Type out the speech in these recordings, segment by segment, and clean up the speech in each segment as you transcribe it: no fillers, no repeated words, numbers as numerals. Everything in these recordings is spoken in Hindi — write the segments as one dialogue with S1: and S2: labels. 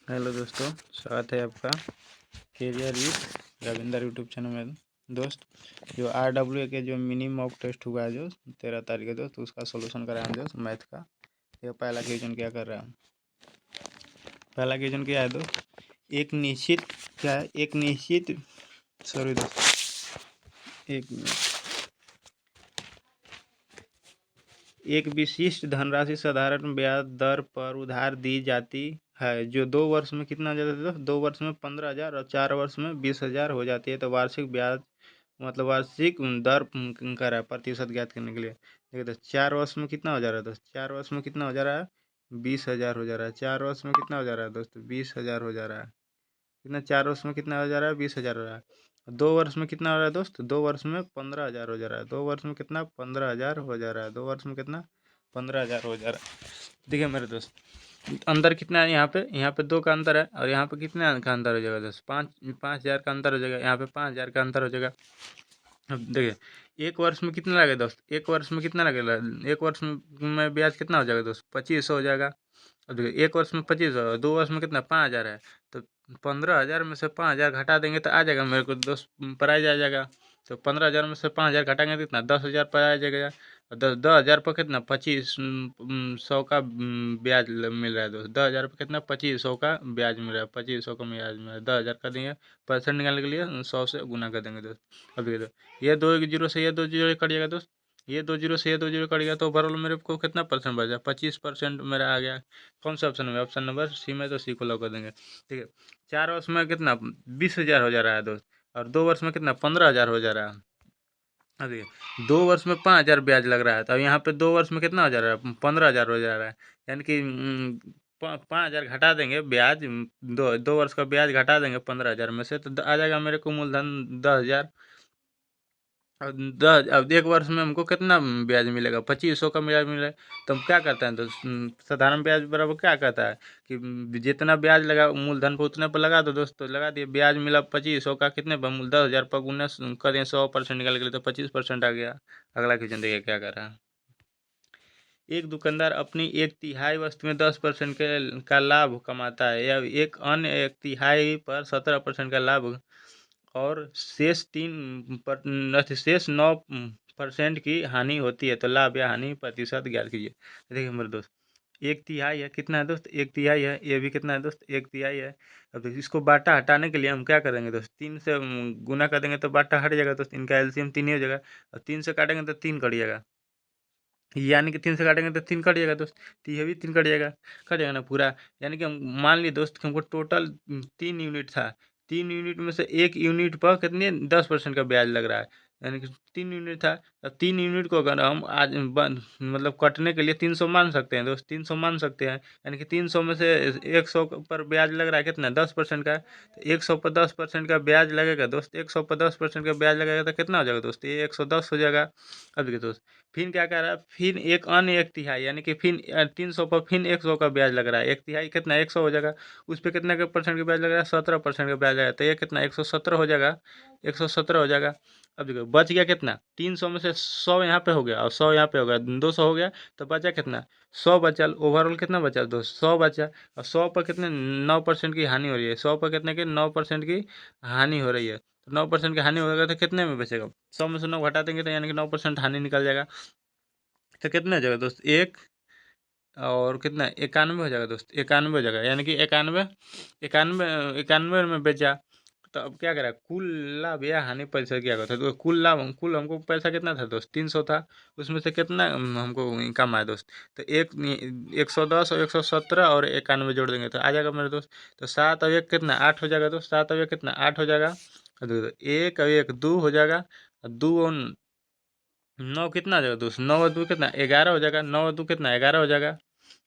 S1: हेलो दोस्तों, स्वागत है आपका career with Ravinder YouTube channel में। दोस्त, जो RWA के जो मिनी मॉक टेस्ट हुआ है जो 13 तारीख है दोस्त, उसका सोल्यूशन कराया हम दोस्त मैथ का। देखो पहला क्वेश्चन क्या कर रहा है। पहला क्वेश्चन क्या है दोस्त, एक निश्चित क्या है, एक निश्चित सॉरी दोस्त, एक एक विशिष्ट धनराशि साधारण ब्याज दर पर उधार दी जाती है, जो 2 वर्ष में कितना हो जाता है? 2 वर्ष में 15,000 और 4 वर्ष में 20,000 हो जाती है। तो वार्षिक ब्याज मतलब वार्षिक दर करा है प्रतिशत ज्ञात करने के लिए। देखिए तो 4 वर्ष में कितना हो जा रहा है दोस्त? 4 वर्ष में कितना हो जा रहा है? 20,000 हो जा रहा है। 4 वर्ष में कितना हो जा रहा है दोस्त? 20,000 हो जा रहा है। कितना 4 वर्ष में कितना हो जा रहा है? 20,000 हो रहा है। 2 वर्ष में कितना हो रहा है दोस्त? 2 वर्ष में 15,000 हो जा रहा है। 2 वर्ष में कितना? 15,000 हो जा रहा है। 2 वर्ष में कितना? 15,000 हो जा रहा है। देखिए मेरे दोस्त, अंदर कितना है यहाँ पे 2 का अंतर है, और यहाँ पे कितना का अंतर हो जाएगा दोस्त? 5,000 का अंतर हो जाएगा। यहाँ पे 5,000 का अंतर हो जाएगा। अब देखिए 1 वर्ष में कितना लगेगा दोस्त? 1 वर्ष में कितना लगेगा? 1 वर्ष में ब्याज कितना हो जाएगा दोस्त? 2500 हो जाएगा। अब देखिए 1 वर्ष में 2500, 2 वर्ष में कितना? 5,000 है। तो 15,000 में से 5,000 घटा देंगे तो आ जाएगा मेरे को दोस्त, प्राइज आ जाएगा। तो 15,000 में से 5,000 घटाएंगे तो कितना? 10,000 पर आ जाएगा। और 10,000 पर कितना? 2500 का ब्याज मिल रहा है दोस्त। 10,000 पर कितना? 2500 का ब्याज मिल रहा है। 2500 का ब्याज मिल रहा है। 10,000 कर देंगे, परसेंट निकालने के लिए 100 से गुना कर देंगे दोस्त। अब देखिए ये 2 जीरो से ये 2 जीरो कट जाएगा दोस्त। ये 2 जीरो से ये 2 जीरो कट गया, तो ओवरऑल मेरे को कितना परसेंट बचा? 25% मेरा आ गया। कौन सा ऑप्शन में? ऑप्शन नंबर सी में, तो सी को लॉक कर देंगे। ठीक है, 4 वर्ष में कितना? 20,000 हो जा रहा है दोस्त, और 2 वर्ष में कितना? 15,000 हो जा रहा है। अब देखिए 2 वर्ष में 5,000 ब्याज लग रहा है, तो यहाँ पे 2 वर्ष में कितना हो जा रहा है? 15,000 हो जा रहा है। यानी कि 5,000 घटा देंगे ब्याज, 2 वर्ष का ब्याज घटा देंगे 15,000 में से, तो आ जाएगा मेरे को मूलधन 10,000। अब 1 वर्ष में हमको कितना ब्याज मिलेगा? 2500 का ब्याज मिलेगा। तो हम क्या करते हैं? तो साधारण ब्याज बराबर क्या कहता है कि जितना ब्याज लगा मूलधन पर उतने पर लगा दो दोस्त। तो लगा दिए, ब्याज मिला 2500 का, कितने पर? 10,000 पर गुना कर दिए 100% निकाल के लिए, तो 25% आ गया। अगला क्वेश्चन देखिए क्या कर रहा है। एक दुकानदार अपनी 1/3 वस्तु में 10% का लाभ कमाता है, या एक अन्य 1/3 पर 17% का लाभ, और शेष 9% की हानि होती है, तो लाभ या हानि प्रतिशत ज्ञात कीजिए। देखिए मेरे दोस्त, 1/3 है, कितना है दोस्त? 1/3 है। ये भी कितना है दोस्त? 1/3 है। अब देखिए इसको बाटा हटाने के लिए हम क्या करेंगे दोस्त? 3 से गुना कर देंगे तो बाटा हट जाएगा दोस्त। इनका एलसीएम 3 ही हो जाएगा, और 3 से काटेंगे तो 3 कट जाएगा। यानी कि 3 से काटेंगे तो 3 कट जाएगा दोस्त। तो ये भी 3 कट जाएगा। कट जाएगा ना पूरा। यानी कि हम मान लिए दोस्त कि हमको टोटल 3 यूनिट था। 3 यूनिट में से 1 यूनिट पर कितने? 10% का ब्याज लग रहा है। यानी कि 3 यूनिट था। अब 3 यूनिट को अगर हम आज मतलब कटने के लिए 300 मान सकते हैं दोस्त, 300 मान सकते हैं। यानी कि 300 में से 100 पर ब्याज लग रहा है कितना? 10% का। तो 100 पर 10% का ब्याज लगेगा दोस्त। 100 पर 10% का ब्याज लगेगा तो कितना हो जाएगा दोस्त? ये 110 हो जाएगा। अब देखिए दोस्त, फिर क्या कह रहा है? फिर एक अन्य 1/3, यानी कि फिर 300 पर फिर 100 का ब्याज लग रहा है। 1/3 कितना? 100 हो जाएगा। उस पर कितने का परसेंट का ब्याज लग रहा है? 17% का ब्याज लगा, तो ये कितना? 117 हो जाएगा। 117 हो जाएगा। अब देखो बच गया कितना? 300 में से 100 यहाँ पे हो गया, और 100 यहाँ पे हो गया, 200 हो गया। तो बचा कितना? 100 बचा। ओवरऑल कितना बचा दोस्त? 100 बचा। और 100 पर कितने? 9% की हानि हो रही है। 100 पर कितने की? 9% की हानि हो रही है। तो 9% की हानि होगा तो कितने में बचेगा? 100 में से 9 घटा देंगे तो यानी कि 9% हानि निकल जाएगा। तो कितने हो जाएगा दोस्त? एक और कितना? 91 हो जाएगा दोस्त। 91 हो जाएगा, यानी कि 91 91 91 में बेचा। तो अब क्या करा? कुल लाभ या हानि पैसा क्या करता है? तो कुल लाभ, कुल हमको पैसा कितना था दोस्त? 300 था। उसमें से कितना हमको इनकम आया दोस्त? तो 110 और 117 और 91 जोड़ देंगे तो आ जाएगा मेरे दोस्त। तो 7 और 1 कितना? 8 हो जाएगा दोस्त। 7 और 1 कितना? 8 हो जाएगा। और देखो, 1 और 1 2 हो जाएगा। और 2 और 9 कितना हो जाएगा दोस्त? 9 और 2 कितना? 11 हो जाएगा। 9 और 2 कितना? 11 हो जाएगा।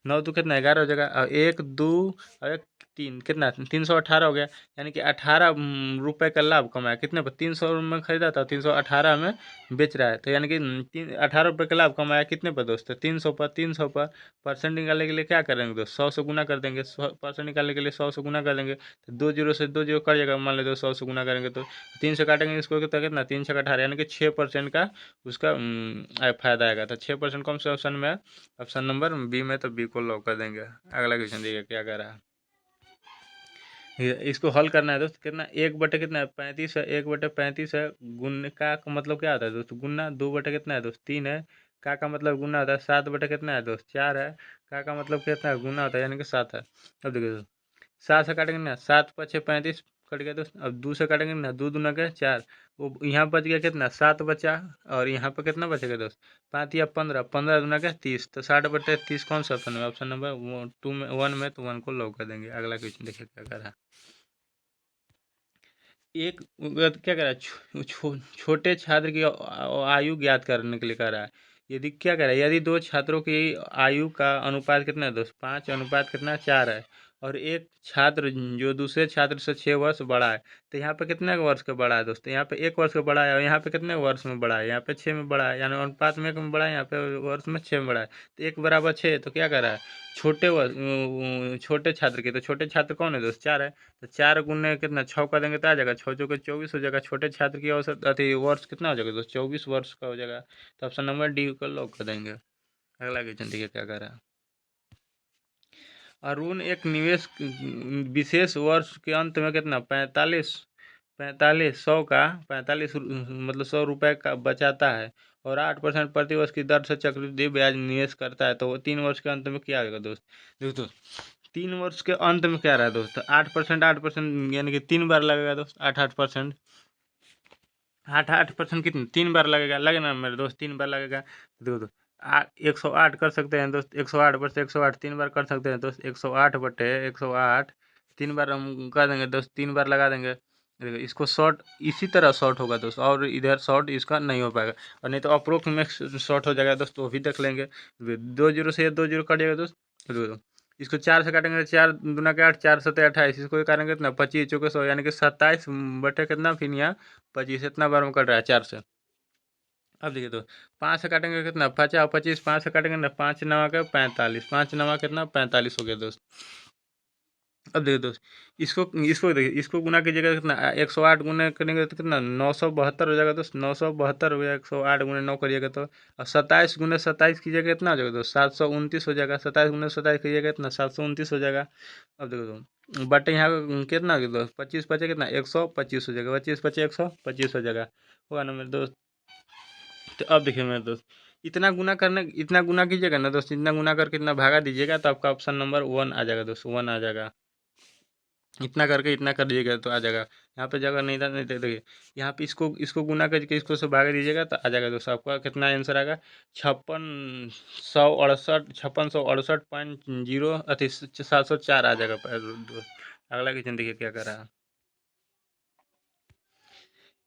S1: 9 2 कितना? 11 हो जाएगा। और 1 2 और 1 3 कितना? 318 हो गया। यानी कि 18 रुपये का लाभ कमाया। कितने पर? 300 में खरीदा था, 318 में बेच रहा है। तो यानी कि 18 रुपये का लाभ कमाया। कितने पर दोस्त? 300 पर। 300 पर परसेंट निकालने के लिए क्या करेंगे दोस्त? 100 से गुना कर देंगे। परसेंट निकालने के लिए 100 से गुना कर देंगे, तो 2 जीरो से 2 जीरो कट जाएगा। मान लो 100 से गुना करेंगे तो 3 से काटेंगे इसको, कितना? 3 से 18, यानी कि 6% का उसका फायदा आएगा। तो 6% कौन से ऑप्शन में है? ऑप्शन नंबर बी में। तो बी को लॉक कर देंगे। अगला क्वेश्चन देखिए क्या कह रहा है। इसको हल करना है दोस्त। कितना, एक बटे कितना है 35 है, एक बटे 35 है। गुन्ने का मतलब क्या होता है दोस्त, गुन्ना। दो बटे कितना है दोस्त 3 है। का मतलब गुन्ना होता है। 7 बटे कितना है दोस्त 4 है। का मतलब कितना है गुन्ना होता है, यानी कि 7 है। अब देखिए दोस्त, 7 से काटेंगे ना, 7 पचे 35 कट गया दोस्त। अब 2 से काटेंगे ना, 2 दूना के 4। वो यहाँ बच गया कितना, 7 बचा। और यहाँ पर कितना बचेगा दोस्त, 5 या 15, 15 दूना के 30, तो 60/30 कौन सा ऑप्शन है, ऑप्शन नंबर 2 में, 1 में, तो 1 को लॉक कर देंगे। अगला क्वेश्चन देखिए क्या कर रहा है। एक क्या कह रहा है, छोटे छात्र की आयु ज्ञात करने के लिए कह रहा है। यदि क्या कह रहा है, यदि दो छात्रों की आयु का अनुपात कितना है दोस्त, 5 अनुपात कितना 4 है। और एक छात्र जो दूसरे छात्र से 6 वर्ष बड़ा है, तो यहाँ पे कितने वर्ष का बड़ा है दोस्त, यहाँ पे 1 वर्ष का बड़ा है। और यहाँ पे कितने वर्ष में बड़ा है, यहाँ पे 6 में बड़ा है। यानी अनुपात में 1 में बड़ा है, यहाँ पे वर्ष में 6 में बड़ा है। तो 1 = 6, तो क्या कर रहा है, छोटे छात्र की, तो छोटे छात्र कौन है दोस्त, 4 है। तो 4 गुने कितना, 6 कर देंगे तो आ जाएगा, 6 × 4 = 24 हो जाएगा। छोटे छात्र की औसत अति वर्ष कितना हो जाएगा दोस्त, 24 वर्ष का हो जाएगा। तो ऑप्शन नंबर डी को लॉक कर देंगे। अगला क्वेश्चन देखिए क्या कर रहा है। अरुण एक निवेश विशेष वर्ष के अंत में कितना, 45 मतलब 100 रुपये का बचाता है। और 8% प्रतिवर्ष की दर से चक्रवृद्धि ब्याज निवेश करता है। तो वो 3 वर्ष के अंत में क्या होगा दोस्त, देखो 3 वर्ष के अंत में क्या रहा है दोस्त, 8%, 8%, यानी कि 3 बार लगेगा दोस्त, 8%। 8% कितने, 3 बार लगेगा, लगेगा ना मेरे दोस्त, 3 बार लगेगा। तो देखो दोस्त, 108 कर सकते हैं दोस्त, 108/108 3 बार कर सकते हैं दोस्त। 108/108 3 बार हम कर देंगे दोस्त, 3 बार लगा देंगे। देखो इसको शॉर्ट इसी तरह शॉर्ट होगा दोस्त, और इधर शॉर्ट इसका नहीं हो पाएगा। और नहीं तो अप्रोक्स में शॉर्ट हो जाएगा दोस्त, वो भी देख लेंगे। 2 जीरो से 2 जीरो कट जाएगा दोस्त। तो देखो इसको 4 से काटेंगे, 4 दूना के 8, 4×7 = 28। इसको काटेंगे कितना, 25×4 यानी कि 27 बटे कितना, फिर यहाँ 25, इतना बार में कट रहा है 4 से। अब देखिए तो 5 से काटेंगे कितना, 50, 25, 5 से काटेंगे ना, 5×9 = 45, 5×9 कितना 45 हो गया दोस्त। अब देखिए दोस्त, इसको इसको देखिए, इसको गुना कीजिएगा कितना, 108 गुना करेंगे तो कितना, 972 हो जाएगा दोस्त। 972 हो जाएगा, 108 × 9 करिएगा तो। और 27 × 27 कीजिएगा कितना हो जाएगा दोस्त, 729 हो जाएगा। 27 × 27 कीजिएगा कितना, 729 हो जाएगा। अब देखो तो बटे यहाँ पे कितना हो गया दोस्त, 25 बचे कितना, 125 हो जाएगा। 25 बचे 125 हो जाएगा, होगा ना मेरे दोस्त। तो अब देखिए मेरे दोस्त, इतना गुना कीजिएगा ना दोस्त, इतना गुना करके इतना भागा दीजिएगा, तो आपका ऑप्शन नंबर 1 आ जाएगा दोस्त, 1 आ जाएगा। इतना करके इतना कर दीजिएगा तो आ जाएगा। यहाँ पे जगह नहीं था, नहीं तो देखिए यहाँ पे इसको गुना करके इसको से भाग दीजिएगा तो आ जाएगा दोस्तों, आपका कितना आंसर आएगा, 5668 अति 704 आ जाएगा दोस्त। अगला क्वेश्चन देखिए क्या कर रहा है।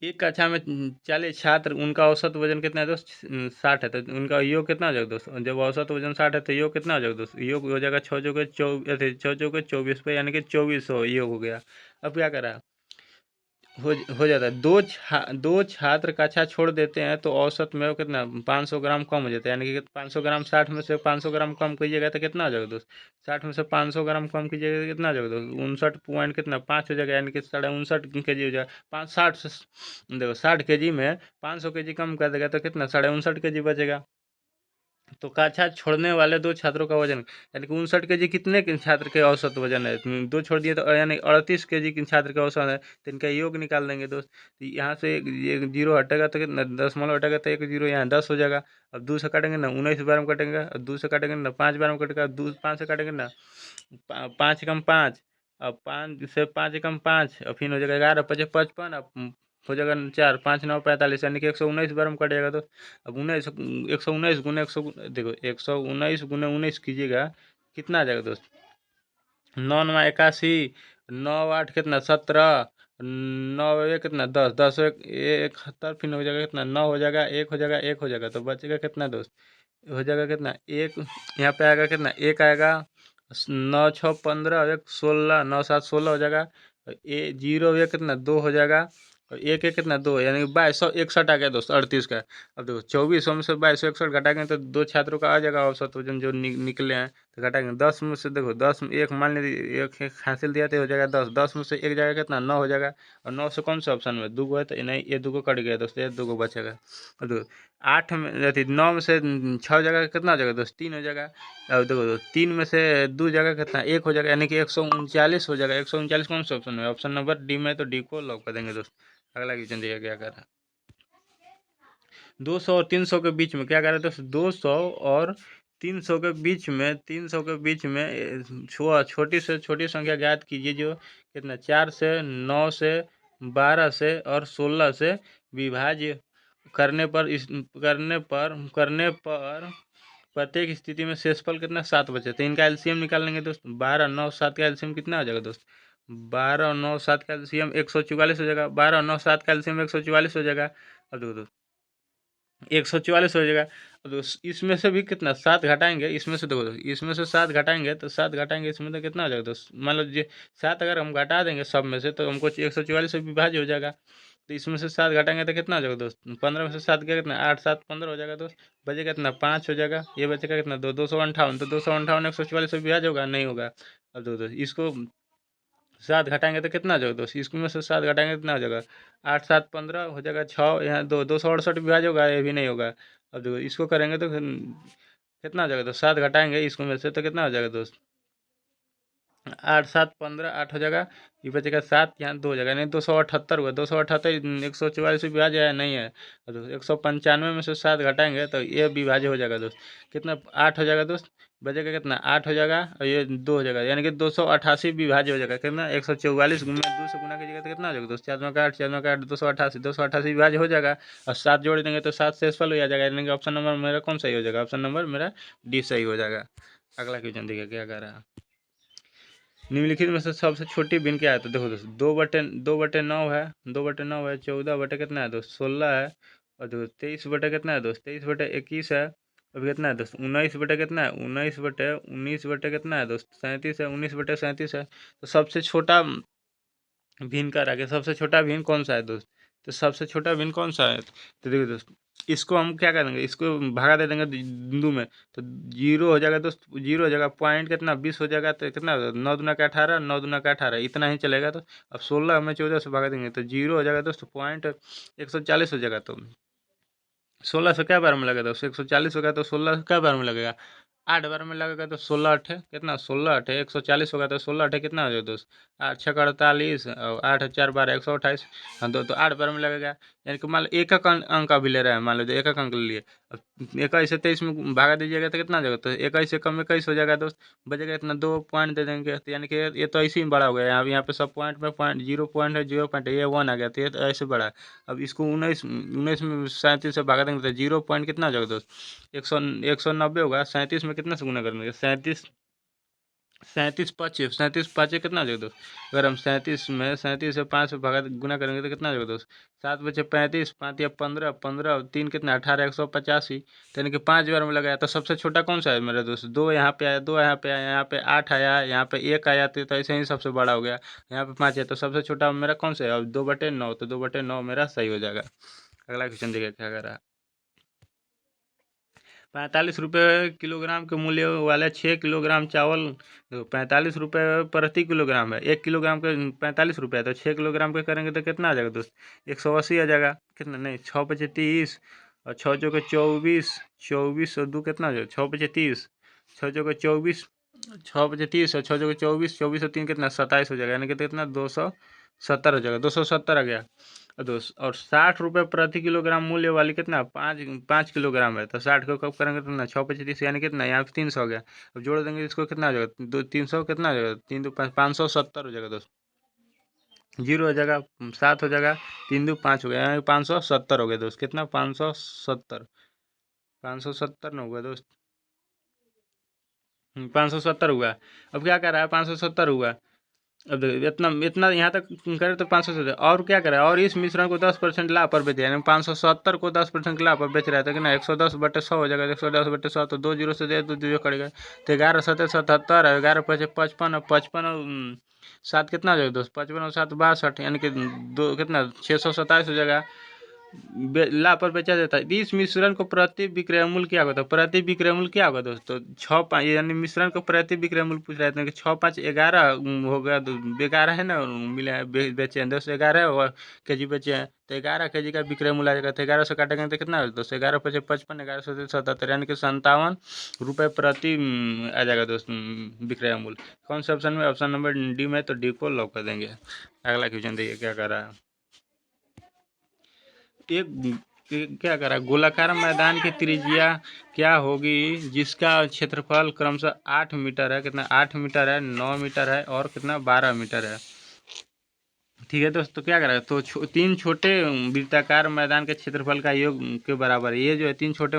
S1: एक कक्षा में 40 छात्र, उनका औसत वजन कितना है दोस्त, 60 है। तो उनका योग कितना हो जाएगा दोस्त, जब औसत वजन 60 है तो योग कितना हो जाएगा दोस्त, योग हो जाएगा 6×24 पे, यानी कि 2400 योग हो गया। अब क्या करा, हो जाता है। दो छात्र कक्षा छोड़ देते हैं तो औसत में वो कितना, 500 ग्राम कम हो जाता है। यानी कि 500 ग्राम, 60 में से 500 ग्राम कम कीजिएगा तो कितना हो जाएगा दोस्त, 60 में से 500 ग्राम कम कीजिएगा तो कितना हो जाएगा दोस्त, 59 पॉइंट कितना 5 हो जाएगा, यानी कि 59.5 kg हो जाएगा। 560 से देखो 60 kg में 500 kg कम कर देगा तो कितना, 59.5 kg बचेगा। तो कक्षा छोड़ने वाले दो छात्रों का वजन, यानी कि 59 kg कितने के छात्र के औसत वजन है, दो छोड़ दिए तो यानी 38 kg के छात्र का औसत है। तो इनका योग निकाल देंगे दोस्त। तो यहाँ से एक जीरो हटेगा तो कितना, दशमलव हटेगा तो एक जीरो यहाँ 10 हो जाएगा। अब 2 से काटेंगे ना, 19 बार में कटेंगे। और 2 से काटेंगे ना, 5 बार में कटेगा। 5 से काटेंगे ना, 5 × 5, अब 5 से 5 × 5 और फिर हो जाएगा 11×5 = 55। अब हो जाएगा 4, 5×9 = 45, यानी कि 119 बार में कटेगा। तो अब 119 गुने 100, देखो 119 कीजिएगा कितना आ जाएगा दोस्त, 9×9 = 81, 9×8 कितना 17, 9×1 कितना 10, 10×1 71, फिर हो जाएगा कितना 9 हो जाएगा, 1 हो जाएगा, 1 हो जाएगा। तो बचेगा कितना दोस्त, हो जाएगा कितना, एक यहाँ पे आएगा कितना, एक आएगा। 9×6 = 15, 1 16, 9×7 = 16 हो जाएगा। और जीरो एक कितना 2 हो जाएगा। और एक कितना 2, यानी कि 2261 आ गया दोस्त, 38 का। अब देखो 2400 में से 2261 घटाएंगे तो दो छात्रों का आ जाएगा औसत वजन जो निकले हैं। तो घटाएंगे 10 में से, देखो 10 में एक मान लीजिए एक हासिल दिया तो हो जाएगा 10, 10 में से एक जाएगा कितना 9 हो जाएगा। और 9 से कौन सा ऑप्शन में 2 है तो नहीं, ये 2 कट गया दोस्तों, ये 2 बचेगा। और देखो 8 में अथी 9 में से 6 जगह कितना हो जाएगा दोस्त 3 हो जाएगा। अब देखो 3 में से 2 जगह कितना 1 हो जाएगा, यानी कि 139 हो जाएगा। 139 कौन सा ऑप्शन है, ऑप्शन नंबर डी में, तो डी को लॉक कर देंगे दोस्त। अगला क्वेश्चन देखिए क्या कर रहा है। 200 और 300 के बीच में क्या कर रहे थे, 200 और 300 के बीच में, 300 के बीच में छोटी से छोटी संख्या ज्ञात कीजिए जो कितना 4 से 9 से 12 से और 16 से विभाज्य करने पर प्रत्येक स्थिति में शेषफल कितना 7 बचे, तो इनका एलसीएम निकाल लेंगे दोस्त। 12 9 7 का एलसीएम कितना हो जाएगा दोस्त, 12 9 7 का एलसीएम 144 हो जाएगा। 12 9 7 का एलसीएम 144 हो जाएगा। अब देखो दोस्त 144 हो जाएगा। तो इसमें से भी कितना 7 घटाएंगे, इसमें से देखो इसमें से 7 घटाएंगे तो 7 घटाएंगे इसमें तो कितना हो जाएगा दोस्त, मान लो जी 7 अगर हम घटा देंगे सब में से तो हमको 144 से विभाज्य हो जाएगा। तो इसमें से 7 घटाएंगे तो कितना हो जाएगा दोस्त, 15 में से 7 गया कितना 8 7 15 हो जाएगा दोस्त। बचेगा कितना 5 हो जाएगा, ये बचेगा कितना 258, तो 258 144 से विभाज्य होगा नहीं होगा। अब दो इसको 7 घटाएंगे तो कितना हो जाएगा दोस्त, इसमें से 7 घटाएंगे कितना हो जाएगा 8 7 15 हो जाएगा 6, यहाँ 268 विभाज्य होगा, ये भी नहीं होगा। अब देखो इसको करेंगे तो कितना हो जाएगा दोस्त, 7 घटाएंगे इसको में से तो कितना हो जाएगा दोस्त, 8 7 15 8 हो जाएगा। ये बचेगा 7, यहाँ 2 हो जाएगा, नहीं 278 हुआ, 278 144 से विभाज्य है नहीं है। तो 195 में से 7 घटाएंगे तो ये विभाज्य हो जाएगा दोस्त, कितना 8 हो जाएगा दोस्त। बचेगा कितना 8 हो जाएगा और ये 2 हो जाएगा, यानी कि 288 विभाज्य हो जाएगा। कितना 144 में 2 से गुना कीजिएगा तो कितना हो जाएगा दोस्त, 4 9 का 8 4 9 का 8 288 विभाज्य हो जाएगा। और 7 जोड़ देंगे तो 7 शेषफल हो जाएगा, यानी कि ऑप्शन नंबर मेरा कौन सही हो जाएगा, ऑप्शन नंबर मेरा डी सही हो जाएगा। अगला क्वेश्चन देखिए क्या कह रहा है। निम्नलिखित में से सबसे छोटी भिन्न क्या है, तो देखो दोस्त 2/9 है, 2/9 है, 14 बटे कितना है दोस्त 16 है। और देखो 23 बटे कितना है दोस्त 23/21 है। अभी कितना है दोस्त 19 बटे कितना है 19 बटे कितना है दोस्त 37 है, 19/37 है। तो सबसे छोटा भिन्न का रखे, सबसे छोटा भिन्न कौन सा है दोस्त, तो सबसे छोटा भिन्न कौन सा है, तो देखिए दोस्त इसको हम क्या करेंगे, इसको भागा दे देंगे बिंदु में, तो 0 हो जाएगा दोस्त, 0 हो जाएगा। पॉइंट कितना 20 हो जाएगा, तो कितना 9 दूना का 18, 9 दूना का 18 इतना ही चलेगा। तो अब 16 में 14 से भागा देंगे तो 0 हो जाएगा दोस्त, पॉइंट 140 हो जाएगा। तो 16 से क्या बार में लगेगा दोस्त 140 होगा, तो 16 क्या बार में लगेगा 8 बार में लगेगा। तो 16 अठे कितना 16 अठे 140 होगा, तो 16 अठे कितना हो जाएगा दोस्त 8 6 48 और 8 4 12 128। हाँ तो 8 बार में लगेगा, यानी कि मान लो एक एक अंक अभी ले रहे हैं, मान लो एक एक अंक ले लिए। अब 21 से 23 में भागा दीजिएगा तो कितना हो जाएगा, तो 21 से कम 21 हो जाएगा दोस्त। बचेगा इतना 2 पॉइंट दे देंगे, तो यानी कि ये तो ऐसे ही बड़ा हो गया। यहाँ पे सब पॉइंट में पॉइंट 0 पॉइंट है, 0 पॉइंट है, ये 1 आ गया, तो ये तो ऐसे बड़ा है। अब इसको 19 19 में 37 से भागा देंगे तो 0 पॉइंट कितना हो जाएगा दोस्त 190 होगा। 37 में कितना से गुना करेंगे 37 37 5 कितना हो जाएगा दोस्त, अगर हम 37 से 5 से भागा गुना करेंगे तो कितना हो जाएगा दोस्त 7 बचे 35, 5 या 15, 15 और 3 कितना 18 185, तो यानी कि 5 बार में लगाया। तो सबसे छोटा कौन सा है मेरा दोस्त, 2 यहाँ पे आया, 2 यहाँ पे आया, यहाँ पे 8 आया, यहाँ पे 1 आया, तो ऐसे ही सबसे बड़ा हो गया। यहाँ पे 5 है, तो सबसे छोटा मेरा कौन सा है, अब 2/9, तो 2/9 मेरा सही हो जाएगा। अगला क्वेश्चन देखिए क्या कर रहा है। 45 रुपये किलोग्राम के मूल्य वाले 6 किलोग्राम चावल, देखो 45 रुपये प्रति किलोग्राम है, 1 किलोग्राम के 45 रुपये, तो 6 किलोग्राम के करेंगे तो कितना आ जाएगा दोस्त 180 आ जाएगा। कितना नहीं 6 × 5 = 30 और 6 × 4 = 24, 24 और 2 कितना हो जाएगा 6 × 5 = 30, 6 × 4 = 24, 6 × 5 = 30 और 6 × 24, 24 और 3 कितना 27 हो जाएगा, यानी कि कितना 270 हो जाएगा, 270 आ गया। और 60 रुपये प्रति किलोग्राम मूल्य वाली कितना 5 किलोग्राम है, तो 60 को कब करेंगे तो ना 6 × 5 = 30, यानी कितना यहाँ पे 300 हो गया। अब जोड़ देंगे इसको कितना हो जाएगा 300 कितना हो जाएगा 3 2 5 570 हो जाएगा दोस्त। 0 हो जाएगा 7 हो जाएगा, 3 2 5 हो गया, यानी 570 हो गया दोस्त। कितना 570, 570 ना हुआ दोस्त 570 हुआ। अब क्या कर रहा है 570 हुआ। अब देखो इतना इतना यहाँ तक करे तो 570, और क्या करे और इस मिश्रण को 10% लाभ पर बेच रहा है, 570 को 10% लाभ पर बेच रहा है, तो कि ना 110/100 हो जाएगा, 110/100 तो 2 जीरो से दे 2 जीरो करेगा, तो 11 7 77 है, 11 5 55 और 55 और 7 कितना हो जाएगा दोस्त 55 और 7 62, यानी कि 2 कितना 627 हो जाएगा। ला पर बेचा जाता है। इस मिश्रण को प्रति विक्रय मूल्य क्या होता है? प्रति विक्रय मूल्य क्या होगा दोस्तों? 6-5 यानी मिश्रण को प्रति विक्रय मूल्य पूछ रहे थे कि 6-5-11 हो गया। 11 है ना, मिले हैं, बेचे हैं दोस्तों 11 और केजी बेचे हैं, तो 11 केजी का विक्रय मूल्य आ जाएगा। तो 11 से काटेंगे तो कितना होगा दोस्तों? 11 पचे 55, 11 से 77 यानी कि 57 रुपये प्रति आ जाएगा दोस्त विक्रय मूल्य। कौन सा ऑप्शन में? ऑप्शन नंबर डी में, तो डी को लॉक कर देंगे। अगला क्वेश्चन देखिए क्या कर रहा है। क्या करा, गोलाकार मैदान की त्रिज्या क्या होगी जिसका क्षेत्रफल क्रमशः 8 मीटर है, कितना 8 मीटर है, 9 मीटर है और कितना 12 मीटर है। ठीक है दोस्तों, क्या करेगा तो तीन छोटे वृत्ताकार मैदान के क्षेत्रफल का योग के बराबर है। ये जो है तीन छोटे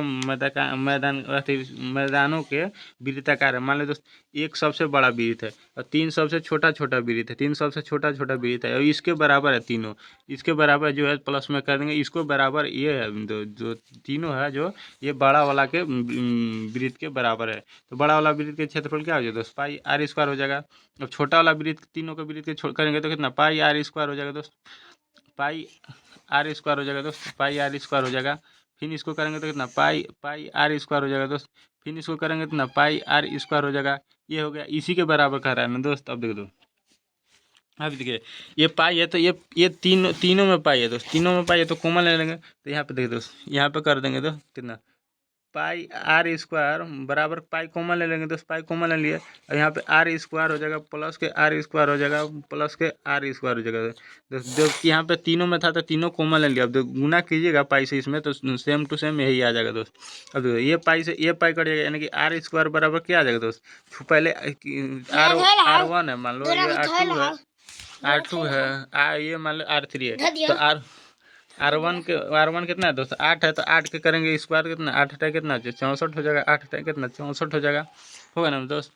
S1: मैदानों के वृत्ताकार है। मान लो दोस्त, एक सबसे बड़ा वृत्त है और तीन सबसे छोटा छोटा वृत्त है, तीन सबसे छोटा छोटा वृत्त है और इसके बराबर है तीनों। इसके बराबर जो है प्लस में कर देंगे, इसको बराबर ये है जो तीनों है, जो ये बड़ा वाला के वृत्त के बराबर है। तो बड़ा वाला वृत्त के क्षेत्रफल क्या हो जाएगा दोस्त? पाई आर स्क्वायर हो जाएगा। अब छोटा वाला वृत्त, तीनों के वृत्त के छोड़ करेंगे तो कितना? पाई आर स्क्वायर हो जाएगा दोस्त। पाई आर स्क्वायर हो जाएगा दोस्त, पाई आर स्क्वायर हो जाएगा। फिर इसको करेंगे तो कितना? पाई पाई आर स्क्वायर हो जाएगा दोस्त। फिर इसको करेंगे तो कितना? पाई आर स्क्वायर हो जाएगा। ये हो गया, इसी के बराबर कह रहा है ना दोस्त। अब देख दो, अब देखिए ये पाई है तो ये तीनों में पाई है दोस्त, तीनों में पाई है तो कॉमन ले लेंगे। तो यहाँ पे देखिए दोस्त, यहाँ पे कर देंगे तो कितना? पाई आर स्क्वायर बराबर पाई कॉमन ले लेंगे दोस्त, पाई कॉमन ले लिए और यहाँ पे आर स्क्वायर हो जाएगा प्लस के आर स्क्वायर हो जाएगा प्लस के आर स्क्वायर हो जाएगा दोस्त। जो कि यहाँ पे तीनों में था तो तीनों कॉमन ले लिया। अब गुना कीजिएगा पाई से इसमें तो सेम टू सेम यही आ जाएगा दोस्त। अब देखो ये पाई से ये पाई कट जाएगा यानी कि आर स्क्वायर बराबर क्या आ जाएगा दोस्त? पहले R1 है, मान लो ये R2 है, R2 है, ये मान लो R3 है, तो R1 कितना है दोस्त? 8 है, तो 8 के करेंगे स्क्वायर कितना? 8 अठाई कितना? 64 हो जाएगा। 8 अठाई कितना? 64 हो जाएगा। होगा ना दोस्त?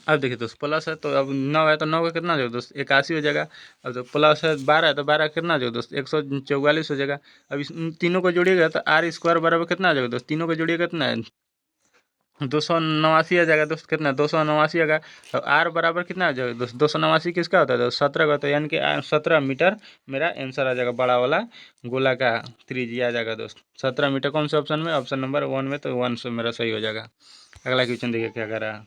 S1: अब देखिए दोस्त, प्लस है तो अब 9 है तो 9 का कितना हो जाएगा दोस्त? 81 हो जाएगा। अब तो प्लस है 12 है तो 12 कितना हो जाएगा दोस्त? 144 हो जाएगा। अब इस तीनों को जोड़िएगा तो आर स्क्वायर बराबर कितना आ जाएगा दोस्त? तीनों को जोड़िएगा कितना है? 289 आ जाएगा दोस्त। कितना? 289 आएगा। तो आर बराबर कितना आ जाएगा दोस्त? 289 किसका होता है दोस्त? 17 का होता है, यानी कि 17 मीटर मेरा आंसर आ जाएगा। बड़ा वाला गोला का त्रिज्या आ जाएगा दोस्त 17 मीटर। कौन से ऑप्शन में? ऑप्शन नंबर 1 में, तो 1 से मेरा सही हो जाएगा। अगला क्वेश्चन देखिए क्या कर रहा है।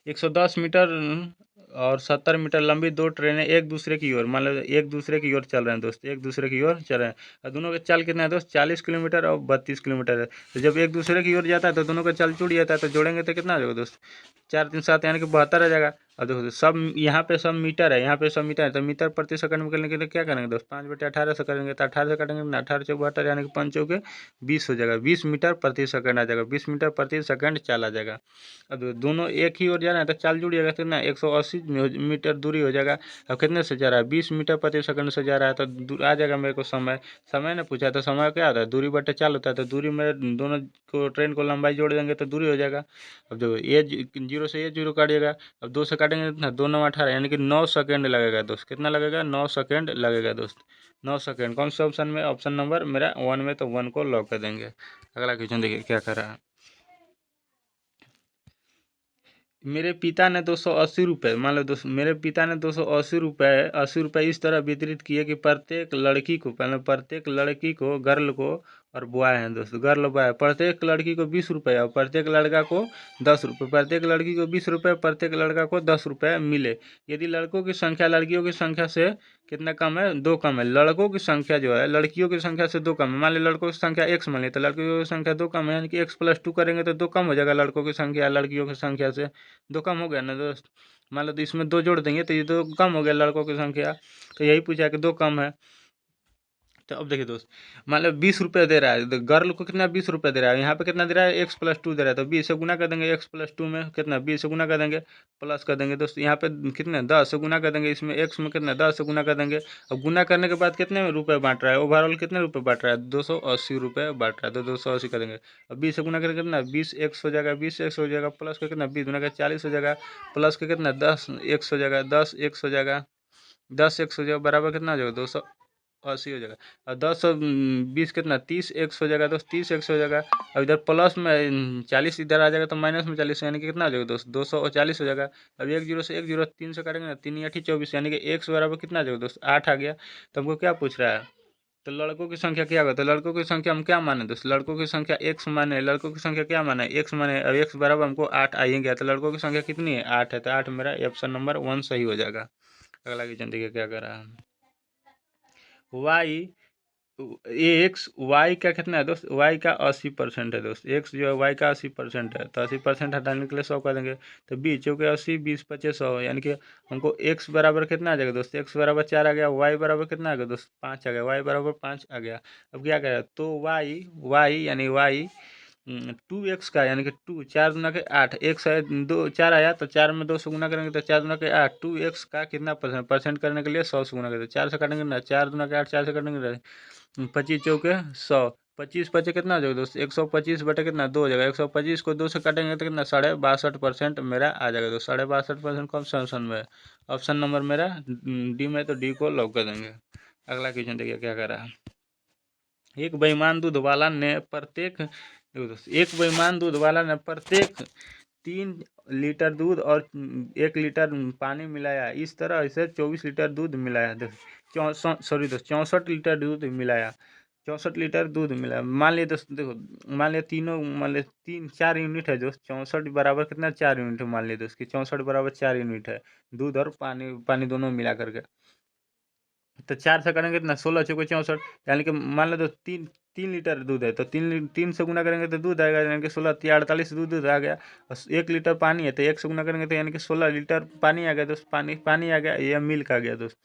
S1: 110 मीटर और 70 मीटर लंबी दो ट्रेनें एक दूसरे की ओर, मान लो एक दूसरे की ओर चल रहे हैं दोस्त, एक दूसरे की ओर चल रहे हैं और दोनों का चाल कितना है दोस्त? 40 किलोमीटर और 32 किलोमीटर है। तो जब एक दूसरे की ओर जाता है तो दोनों का चाल जुड़ जाता है, तो जोड़ेंगे तो कितना आ जाएगा दोस्त? 4 3 7 यानी कि 72 आ जाएगा। और देखो सब यहाँ पे सब मीटर है, यहाँ पे सब मीटर है, तो मीटर प्रति सेकंड में करने के लिए क्या करेंगे दोस्त? 5/18 से करेंगे तो 18 से काटेंगे ना, 18 चौक 72 यानी कि 5 चौके 20 हो जाएगा। 20 मीटर प्रति सेकंड आ जाएगा, 20 मीटर प्रति सेकंड चाल आ जाएगा। अब दोनों एक ही ओर जा रहे हैं तो चाल जुड़ जाएगा कितना? 180 मीटर दूरी हो जाएगा। अब कितने से जा रहा है? 20 मीटर प्रति सेकंड से जा रहा है, तो आ जाएगा मेरे को समय। समय ने पूछा तो समय क्या होता है? दूरी बटे चाल होता है, तो दूरी में दोनों को ट्रेन को लंबाई जोड़ देंगे तो दूरी हो जाएगा। अब देखो ये 0 से ये 0 काटिएगा। अब 2 से काटेंगे कितना? 2 9 18 यानी कि 9 सेकेंड लगेगा दोस्त। कितना लगेगा? 9 सेकेंड लगेगा दोस्त, 9 सेकेंड। कौन सा ऑप्शन में? ऑप्शन नंबर मेरा 1 में, तो 1 को लॉक कर देंगे। अगला क्वेश्चन देखिए क्या कर रहा है। मेरे पिता ने 280 रुपये, मान लो दोस्त, मेरे पिता ने 280 रुपये इस तरह वितरित किए कि प्रत्येक लड़की को, पहले प्रत्येक लड़की को, गर्ल को और बॉय है दोस्त, गर्ल बॉय, प्रत्येक लड़की को 20 रुपये और प्रत्येक लड़का को 10 रुपये, प्रत्येक लड़की को 20 रुपये, प्रत्येक लड़का को 10 रुपये मिले। यदि लड़कों की संख्या लड़कियों की संख्या से कितना कम है? 2 कम है। लड़कों की संख्या जो है लड़कियों की संख्या से 2 कम है। मान ली लड़कों की संख्या x मान ली, तो लड़कियों की संख्या 2 कम है, यानी कि x+2 करेंगे तो 2 कम हो जाएगा लड़कों की संख्या लड़कियों की संख्या से। 2 कम हो गया ना दोस्त। मान लो तो इसमें 2 जोड़ देंगे तो ये 2 कम हो गया लड़कों की संख्या। तो यही पूछा कि 2 कम है। तो अब देखिए दोस्त, मान लो 20 रुपये दे रहा है, तो गर्ल को कितना? 20 रुपये दे रहा है। यहाँ पे कितना दे रहा है? x+2 दे रहा है, तो 20 से गुना कर देंगे। x+2 में कितना? 20 से गुना कर देंगे, प्लस कर देंगे दोस्त। यहाँ पे कितने? 10 से गुना कर देंगे। इसमें x में कितना? 10 से गुना कर देंगे। अब गुना करने के बाद कितने रुपये बांट रहा है? ओवरऑल कितने रुपये बांट रहा है? 280 रुपये बांट रहा है, तो 280 करेंगे। अब 20 से गुना करके कितना? 20x हो जाएगा, 20x हो जाएगा, प्लस का कितना? 20 गुना का 40 हो जाएगा, प्लस का कितना? 10x हो जाएगा, 10x हो जाएगा, 10x हो जाएगा, बराबर कितना हो जाएगा? 280 हो जाएगा। और 10 20 कितना? 30x हो जाएगा दोस्त, 30x हो जाएगा। अब इधर प्लस में 40 इधर आ जाएगा तो माइनस में 40, यानी कि कितना हो जाएगा दोस्त? 240 हो जाएगा। अब 1 0 से 1 0 3 से काटेंगे ना, 3 8 24, यानी कि x बराबर कितना आ जाएगा दोस्त? 8 आ गया। तो हमको क्या पूछ रहा है? तो लड़कों की संख्या क्या होगा, तो लड़कों की संख्या हम क्या माने दोस्त, लड़कों की संख्या एक्स माने, लड़कों की संख्या क्या माने, एक्स माने। अब एक्स बराबर हमको 8 आई गया, तो लड़कों की संख्या कितनी है, 8 है, तो 8 मेरा ऑप्शन नंबर 1 सही हो जाएगा। अगला क्वेश्चन देखिए क्या कर रहा है। वाई ये एक्स वाई का कितना है दोस्त, वाई का 80% है दोस्त, एक्स जो है वाई का 80% है, तो 80% हटाने के लिए 100 कर देंगे, तो 20 चौके 80, 20 पचे 100, यानी कि हमको एक्स बराबर कितना आ जाएगा दोस्त, एक्स बराबर 4 आ गया, वाई बराबर कितना आ गया दोस्त, 5 आ गया, वाई बराबर 5 आ गया। अब क्या करेगा, तो वाई वाई यानी वाई 2x का, यानी कि 2 4 दूना के 8, एक्स है 2 4 आया, तो 4 में 2 से गुना करेंगे तो 4 दूना के 8, 2x का कितना परसेंट, परसेंट करने के लिए 100 से गुना करेंगे, 4 से काटेंगे ना, 4 दूना के 8, 4 से काटेंगे 25 चौके 100, 25 पचे कितना हो जाएगा दोस्त, 125 बटे कितना 2 हो जाएगा, 125 को 2 से काटेंगे तो कितना 62.5% मेरा आ जाएगा दोस्त, 62.5% कौन सा ऑप्शन में है, ऑप्शन नंबर मेरा डी में, तो डी को लॉक कर देंगे। अगला क्वेश्चन देखिए क्या कर रहा है। एक बेईमान दूध वाला ने प्रत्येक देखो दोस्त, एक बेईमान दूध वाला ने प्रत्येक 3 लीटर दूध और 1 लीटर पानी मिलाया, इस तरह इसे 24 लीटर दूध मिलाया, देखो 64 लीटर दूध मिलाया, 64 लीटर दूध मिला, मान लिया दोस्त, देखो मान लिया तीनों, मान लिया 4 यूनिट है दोस्त, 64 बराबर कितना 4 यूनिट है, मान लिया दोस्त कि 64 बराबर 4 यूनिट है, दूध और पानी पानी दोनों मिला करके, तो 4 से करेंगे कितना 16 चौके 64, यानी कि मान लो तो 3 लीटर दूध है, तो 3 से गुना करेंगे तो दूध आएगा, यानी कि 16 3 48 दूध आ गया, और 1 लीटर पानी है, तो 1 से गुना करेंगे तो यानी कि 16 लीटर पानी आ गया दोस्त, पानी पानी आ गया, यह मिल्क आ गया दोस्त।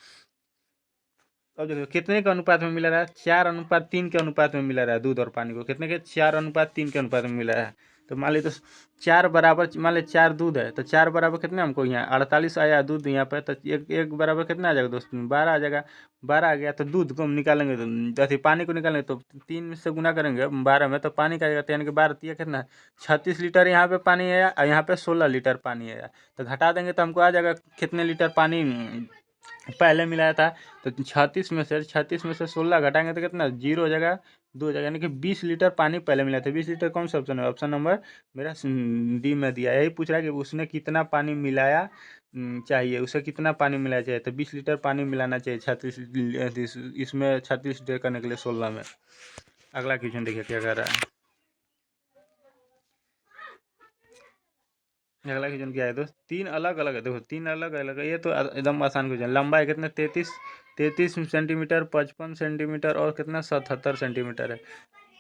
S1: अब देखो कितने के अनुपात में मिला रहा है, 4:3 के अनुपात में मिला रहा है दूध और पानी को, कितने के 4:3 के अनुपात में मिला रहा है, तो मान लीजिए तो 4 बराबर, मान लीजिए 4 दूध है, तो 4 बराबर कितना हमको यहाँ 48 आया दूध यहाँ पे, तो एक एक बराबर कितना आ जाएगा दोस्त 12 आ जाएगा, 12 आ गया, तो दूध को हम निकालेंगे, तो अथी पानी को निकालेंगे, तो 3 से गुना करेंगे 12 में, तो पानी का आएगा, तो यानी कि 12 तिया कितना 36 लीटर यहाँ पे पानी आया, और यहाँ पे 16 लीटर पानी आया, तो घटा देंगे तो हमको आ जाएगा कितने लीटर पानी पहले मिलाया था, तो 36 में से 16 घटाएंगे तो कितना 0 हो जाएगा, 2 हो जाएगा, यानी कि 20 लीटर पानी पहले मिला था, 20 लीटर कौन सा ऑप्शन है, ऑप्शन नंबर मेरा डी में दिया है, यही पूछ रहा है कि उसने कितना पानी मिलाया चाहिए, उसे कितना पानी मिलाना चाहिए, तो 20 लीटर पानी मिलाना चाहिए 36 इसमें, 36 लीटर करने के लिए 16 में। अगला क्वेश्चन देखिए क्या कर रहा है। अगला क्वेश्चन क्या है दोस्त, 3 अलग अलग है, देखो 3 अलग अलग है, ये तो एकदम आसान क्वेश्चन, लंबाई कितना 33 सेंटीमीटर, 55 सेंटीमीटर और कितना 77 सेंटीमीटर है,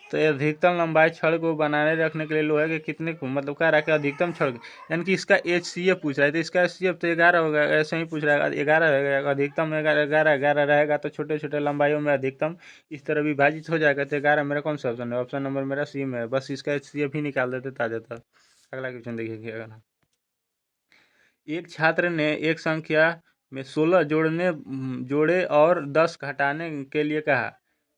S1: तो ये अधिकतम लंबाई छड़ को बनाने रखने के लिए लोहे के कितने को मतलब क्या रखा अधिकतम छड़, यानी कि इसका एच सी एफ पूछ रहा है, तो इसका एच सी एफ तो 11 होगा, ऐसे ही पूछ रहा है 11 रहेगा, अधिकतम 11 रहेगा, तो छोटे छोटे लंबाइयों में अधिकतम इस तरह विभाजित हो जाएगा, तो 11 मेरा कौन सा ऑप्शन है, ऑप्शन नंबर मेरा सी में है, बस इसका एच सी एफ ही निकाल देते ताजा था। अगला क्वेश्चन देखिए अगर एक छात्र ने एक संख्या में 16 जोड़े और 10 घटाने के लिए कहा,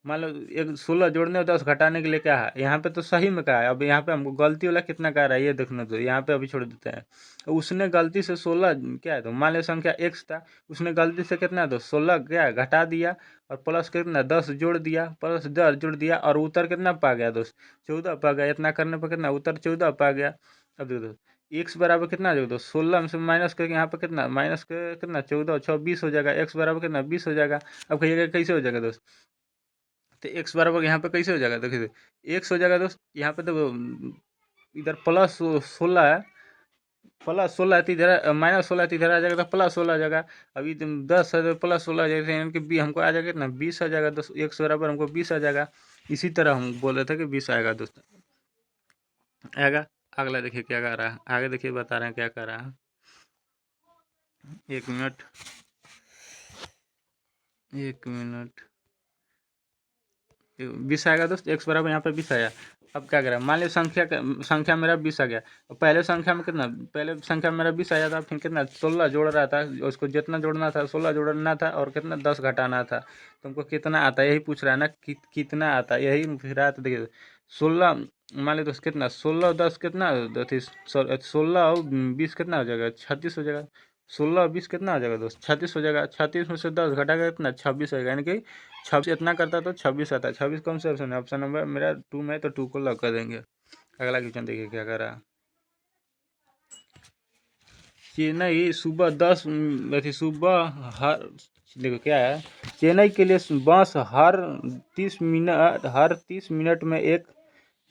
S1: मान लो एक 16 जोड़ने और 10 घटाने के लिए कहा, यहाँ पे तो सही में कहा है, अब यहाँ पे हमको गलती वाला कितना कह रहा है ये देखना, तो यहाँ पे अभी छोड़ देते हैं, उसने गलती से 16 क्या है, तो मान लो संख्या x था, उसने गलती से कितना तो 16 क्या है, घटा दिया, और प्लस कितना 10 जोड़ दिया, प्लस 10 जोड़ दिया, और उत्तर कितना पा गया दोस्त 14 पा गया, इतना करने पर कितना उत्तर 14 पा गया। अब देखो एक्स बराबर कितना आ जाएगा दोस्त 16 में से माइनस करके यहाँ पे कितना माइनस कर कितना 14 और 20 हो जाएगा, एक्स बराबर कितना 20 हो जाएगा। अब कहिएगा कैसे हो जाएगा दोस्त, तो एक्स बराबर यहाँ पे कैसे हो जाएगा, देखिए एक्स हो जाएगा दोस्त, यहाँ पे देखो इधर प्लस 16 है, प्लस 16 है, तो इधर माइनस 16 है, तो इधर आ जाएगा तो प्लस 16 आ जाएगा। अभी 10 है तो प्लस 16 आ जाएगा, यानी कि बी हमको आ जाएगा कितना 20 आ जाएगा दोस्त, एक्स बराबर हमको 20 आ जाएगा। इसी तरह हम बोल रहे थे कि 20 आएगा दोस्त। आएगा। अगला देखिए क्या कर रहा है, आगे देखिए बता रहे हैं क्या कर रहा है, 1 मिनट 1 मिनट 20 आएगा दोस्त, एक्स बराबर यहाँ पे 20 आया। अब क्या करें, मान लीजिए संख्या मेरा 20 आ गया, और पहले संख्या में कितना, पहले संख्या मेरा 20 आया था, फिर कितना 16 जोड़ रहा था, उसको जितना जोड़ना था 16 जोड़ना था, और कितना 10 घटाना था, तुमको कितना आता है यही पूछ रहा है ना, कितना आता है यही पूछ रहा है, तो देखिए 16 मान लीजिए दोस्त कितना 16 10 कितना 16 और 20 कितना हो जाएगा 36 हो जाएगा, 16 20 कितना हो जाएगा दोस्त 36 हो जाएगा, 36 में से 10 घटाएगा कितना 26 होगा, यानी कि 26 इतना करता तो 26 आता है, 26 कौन सा ऑप्शन है, ऑप्शन नंबर मेरा 2 में, तो 2 को लॉक कर देंगे। अगला क्वेश्चन देखिए क्या कर रहा है, चेन्नई सुबह 10 अथी सुबह हर देखो क्या है, चेन्नई के लिए बस हर 30 मिनट में एक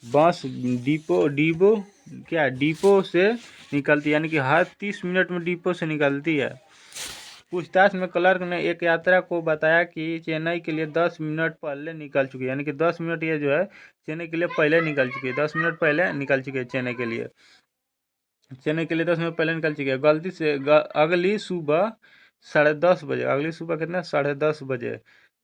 S1: बस डिपो से निकलती है, यानी कि हर 30 मिनट में डिपो से निकलती है। पूछताछ में क्लर्क ने एक यात्रा को बताया कि चेन्नई के लिए 10 मिनट पहले निकल चुकी है, यानी कि 10 मिनट ये जो है चेन्नई के लिए पहले निकल चुकी है, 10 मिनट पहले निकल चुकी है चेन्नई के लिए 10 मिनट पहले निकल चुकी है। गलती से अगली सुबह 10:30 बजे, अगली सुबह कितना 10:30 बजे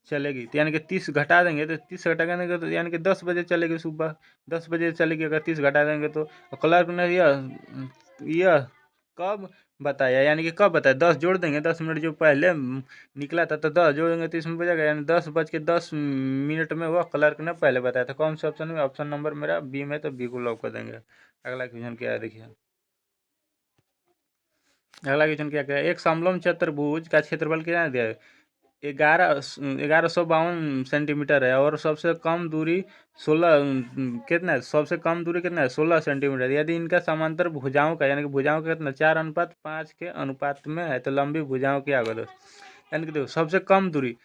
S1: चलेगी, तो यानी कि 30 घटा देंगे तो 30 घटा देंगे तो यानी कि 10 बजे चलेगी, सुबह 10 बजे चलेगी। अगर 30 घटा देंगे तो क्लर्क ने यह कब बताया, यानी कि कब बताया, 10 जोड़ देंगे, 10 मिनट जो पहले निकला था तो 10 जोड़ देंगे तो इसमें बचेगा, यानी 10:10 में वह क्लर्क ने पहले बताया था। कौन सा ऑप्शन में? ऑप्शन नंबर मेरा बी में, तो बी को लॉक कर देंगे। अगला क्वेश्चन क्या है देखिए, अगला क्वेश्चन क्या क्या है, एक समलंब चतुर्भुज का क्षेत्रफल कितना दिया है? 1152 सेंटीमीटर है और सबसे कम दूरी 16 कितना है? सबसे कम दूरी कितना है? 16 सेंटीमीटर। यदि इनका समांतर भुजाओं का, यानी कि भुजाओं का कितना 4:5 के अनुपात में है, तो लंबी भुजाओं क्या होगा दोस्त? यानी कि देखो सबसे कम दूरी,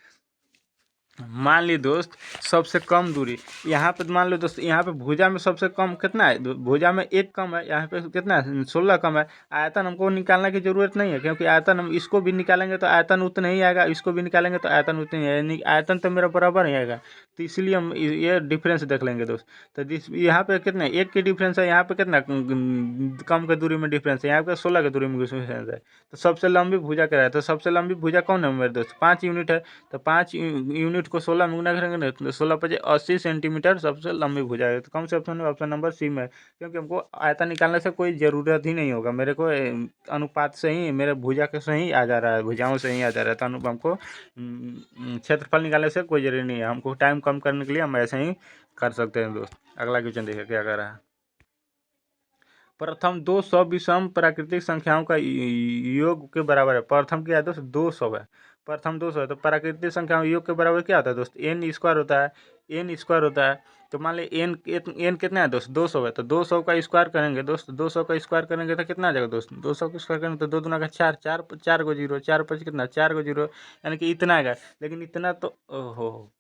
S1: मान ली दोस्त सबसे कम दूरी, यहाँ पे मान लो दोस्त, यहाँ पे भुजा में सबसे कम कितना है? भुजा में एक कम है, यहाँ पे कितना है? 16 कम है। आयतन हमको निकालने की जरूरत नहीं है, क्योंकि आयतन हम इसको भी निकालेंगे तो आयतन उतना ही आएगा, इसको भी निकालेंगे तो आयतन उतना ही आएगा, यानी आयतन तो मेरा बराबर ही आएगा। तो इसलिए हम ये डिफरेंस देख लेंगे दोस्त। तो यहाँ पे कितना एक की डिफरेंस है, यहाँ पे कितना कम के दूरी में डिफरेंस है, यहाँ पे 16 के दूरी में डिफरेंस है। तो सबसे लंबी भुजा क्या है? तो सबसे लंबी भुजा कौन है मेरे दोस्त? 5 यूनिट है। तो 5 यूनिट को 16 में गुना करेंगे ना, तो 16×5 = 80 सेंटीमीटर सबसे लंबी भुजा है। तो कौन से ऑप्शन में? ऑप्शन नंबर सी में, क्योंकि हमको आयतन निकालने से कोई ज़रूरत ही नहीं होगा, मेरे को अनुपात से ही मेरे भुजा के से ही आ जा रहा है, भुजाओं से ही आ जा रहा है। तो हमको क्षेत्रफल निकालने से कोई जरूरी नहीं है, हमको टाइम कम करने के लिए हम ऐसे ही कर सकते हैं दोस्त। अगला क्वेश्चन देखिए क्या कर रहा है, प्रथम दो सौ विषम प्राकृतिक संख्याओं का योग के बराबर है। प्रथम क्या है दोस्त? 200 है, प्रथम 200 है। तो प्राकृतिक संख्याओं योग के बराबर क्या होता है दोस्त? एन स्क्वायर होता है, एन स्क्वायर होता है। तो मान ली एन एन कितना है दोस्त? 200 है। तो 200 का स्क्वायर करेंगे दोस्त, 200 का स्क्वायर करेंगे तो कितना आ जाएगा दोस्त? 200 का स्क्वायर करेंगे तो 2 दूना का 4, 4 4 को जीरो, 4 5 कितना? 4 को जीरो, यानी कि इतना आएगा। लेकिन इतना तो ओहो,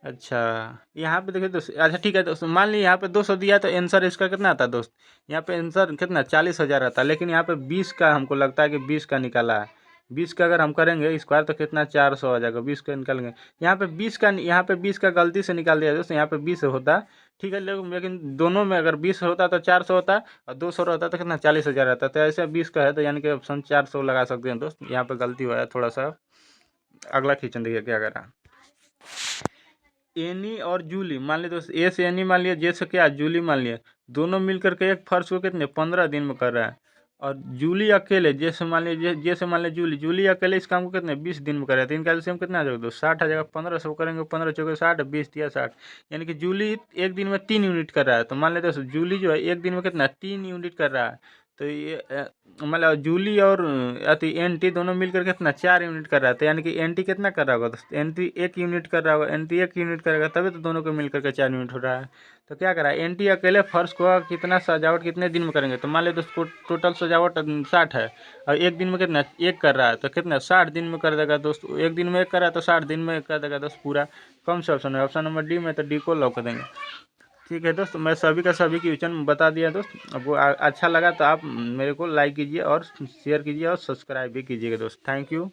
S1: अच्छा यहाँ पे देखिए दोस्त, अच्छा ठीक है दोस्त, मान ली यहाँ पे 200 दिया तो आंसर इसका कितना आता है दोस्त? यहाँ पे आंसर कितना 40,000 आता है, लेकिन यहाँ पे 20 का हमको लगता है कि 20 का निकाला है। 20 का अगर हम करेंगे स्क्वायर तो कितना 400 आ जाएगा, 20 का निकालेंगे। यहाँ पे 20 का गलती से निकाल दिया दोस्त, यहाँ पे 20 होता, ठीक है, लेकिन दोनों में अगर 20 होता तो 400 होता, और 200 रहता तो कितना 40,000 आता। तो ऐसे 20 का है तो यानी कि ऑप्शन 400 लगा सकते हैं दोस्त, यहाँ पे गलती हुआ है थोड़ा सा। अगला क्वेश्चन देखिए क्या करा, एनी और जूली, मान लिया दोस्त, ए से एनी मान लिया, जे से क्या जूली मान लिया, दोनों मिलकर के एक फर्श को कितने 15 दिन में कर रहा है। और जूली अकेले, जैसे मान लिया जैसे मान लिया जूली अकेले इस काम को कितने 20 दिन में कर रहा है। तो इनका एलसीएम कितना आ जाएगा दोस्त? 60 आ जाएगा। 1500 करेंगे, 15 चौके 60, 20 दिया 60, यानी कि जूली एक दिन में 3 यूनिट कर रहा है। तो मान लेते दोस्त जूली जो है एक दिन में कितना 3 यूनिट कर रहा है। तो ये मतलब जूली और अति एन टी दोनों मिलकर कितना 4 यूनिट कर रहा है। तो यानी कि एन टी कितना कर रहा होगा दोस्त? एन टी 1 यूनिट कर रहा होगा, एन टी 1 यूनिट करेगा तभी तो दोनों को मिलकर के 4 यूनिट हो रहा है। तो क्या करा, एन टी अकेले फर्श को कितना सजावट कितने दिन में करेंगे? तो मान लो दोस्त टोटल सजावट 60 है, और एक दिन में कितना एक कर रहा है, तो कितना 60 दिन में कर देगा दोस्त। एक दिन में एक कर रहा है तो 60 दिन में कर देगा दोस्त पूरा। कौन सा ऑप्शन है? ऑप्शन नंबर डी में, तो डी को लॉक कर देंगे। ठीक है दोस्त, मैं सभी का सभी क्वेश्चन बता दिया दोस्त। अब वो अच्छा लगा तो आप मेरे को लाइक कीजिए और शेयर कीजिए और सब्सक्राइब भी कीजिएगा दोस्त। Thank you.